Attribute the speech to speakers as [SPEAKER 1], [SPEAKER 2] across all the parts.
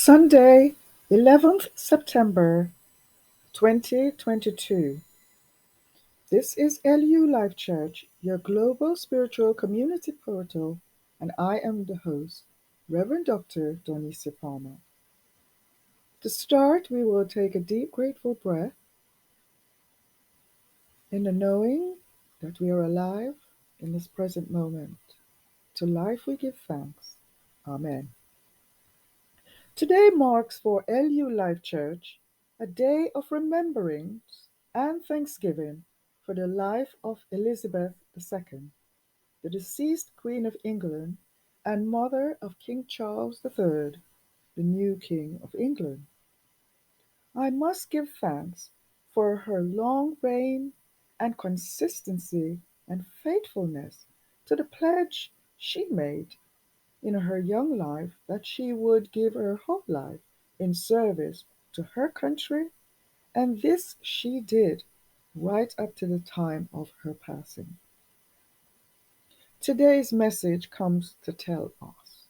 [SPEAKER 1] Sunday, 11th September 2022. This is LU Life Church, your global spiritual community portal, and I am the host, Rev Dr D Palmer. To start, we will take a deep, grateful breath in the knowing that we are alive in this present moment. To life we give thanks. Amen. Today marks for LU Life Church a day of remembrance and thanksgiving for the life of Elizabeth II, the deceased Queen of England and mother of King Charles III, the new King of England. I must give thanks for her long reign and consistency and faithfulness to the pledge she made in her young life that she would give her whole life in service to her country, and this she did right up to the time of her passing. Today's message comes to tell us,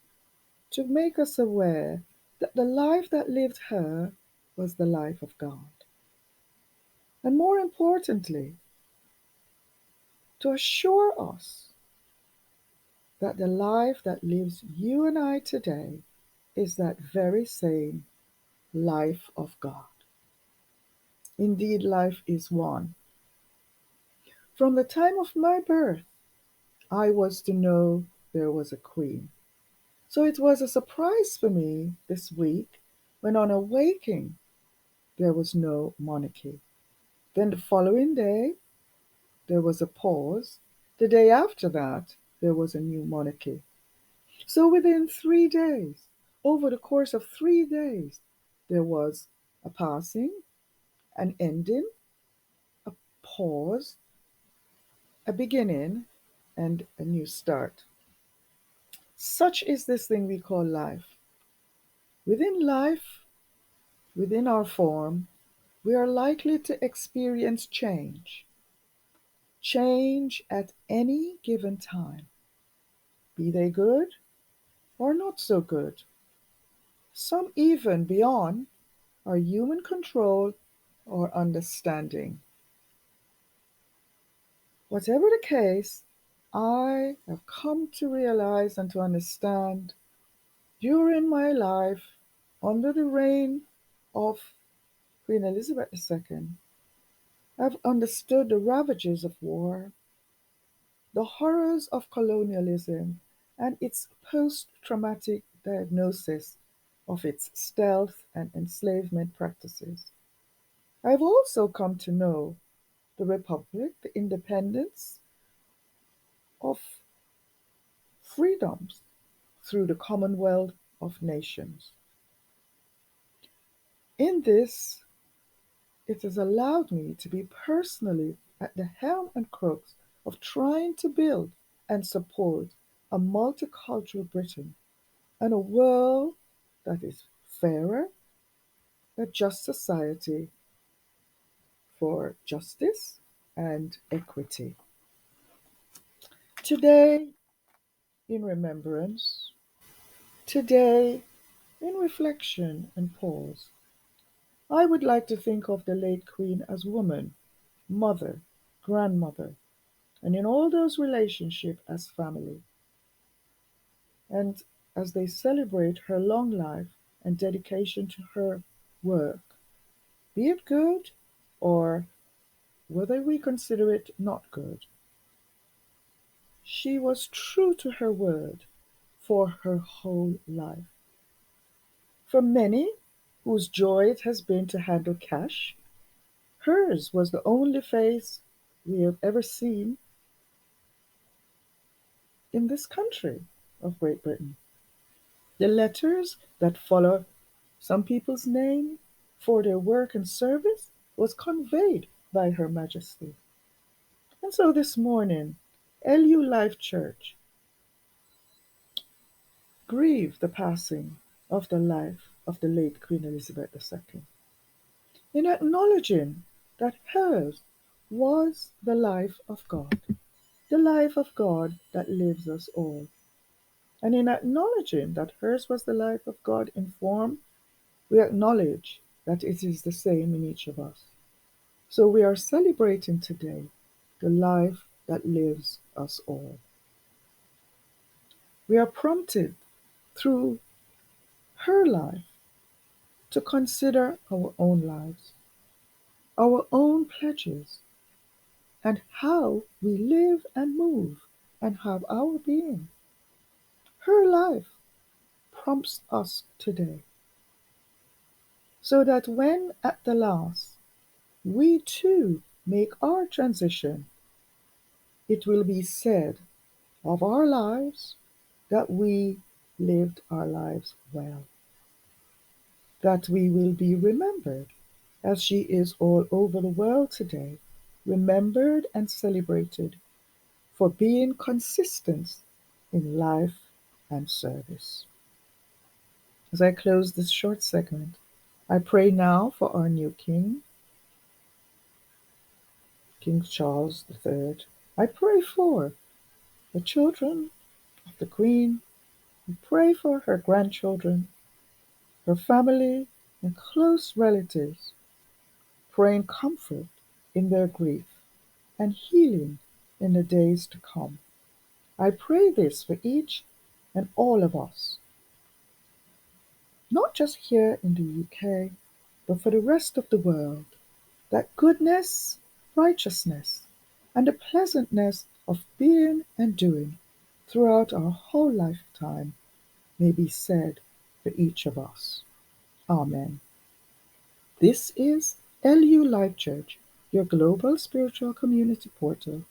[SPEAKER 1] to make us aware that the life that lived her was the life of God. And more importantly, to assure us that the life that lives you and I today is that very same life of God. Indeed, life is one. From the time of my birth, I was to know there was a queen. So it was a surprise for me this week when on awaking, there was no monarchy. Then the following day, there was a pause. The day after that, there was a new monarchy. So within 3 days, over the course of 3 days, there was a passing, an ending, a pause, a beginning, and a new start. Such is this thing we call life. Within life, within our form, we are likely to experience change. Change at any given time, be they good or not so good. Some even beyond our human control or understanding. Whatever the case, I have come to realize and to understand during my life under the reign of Queen Elizabeth II, I've understood the ravages of war, the horrors of colonialism, and its post-traumatic diagnosis of its stealth and enslavement practices. I've also come to know the Republic, the independence of freedoms through the Commonwealth of Nations. In this, it has allowed me to be personally at the helm and crux of trying to build and support a multicultural Britain and a world that is fairer, a just society for justice and equity. Today, in remembrance, today, in reflection and pause, I would like to think of the late Queen as woman, mother, grandmother, and in all those relationships as family. And as they celebrate her long life and dedication to her work, be it good or whether we consider it not good, she was true to her word for her whole life. For many whose joy it has been to handle cash, hers was the only face we have ever seen in this country of Great Britain. The letters that follow some people's name for their work and service was conveyed by Her Majesty. And so this morning, LU Life Church grieved the passing of the life of the late Queen Elizabeth II, in acknowledging that hers was the life of God, the life of God that lives us all. And in acknowledging that hers was the life of God in form We acknowledge that it is the same in each of us. So we are celebrating today the life that lives us all. We are prompted through her life to consider our own lives, our own pledges, and how we live and move and have our being. Her life prompts us today so that when at the last we too make our transition, it will be said of our lives that we lived our lives well, that we will be remembered as she is all over the world today, remembered and celebrated for being consistent in life and service. As I close this short segment, I pray now for our new King, King Charles III. I pray for the children of the Queen. I pray for her grandchildren, her family, and close relatives, praying comfort in their grief and healing in the days to come. I pray this for each and all of us, not just here in the UK, but for the rest of the world, that goodness, righteousness, and the pleasantness of being and doing throughout our whole lifetime may be said for each of us. Amen. This is LU Life Church, your global spiritual community portal,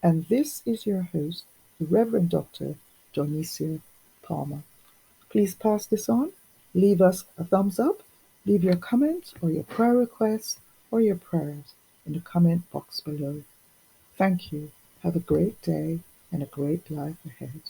[SPEAKER 1] and this is your host, the Rev Dr D Palmer. Please pass this on, leave us a thumbs up, leave your comments or your prayer requests or your prayers in the comment box below. Thank you. Have a great day and a great life ahead.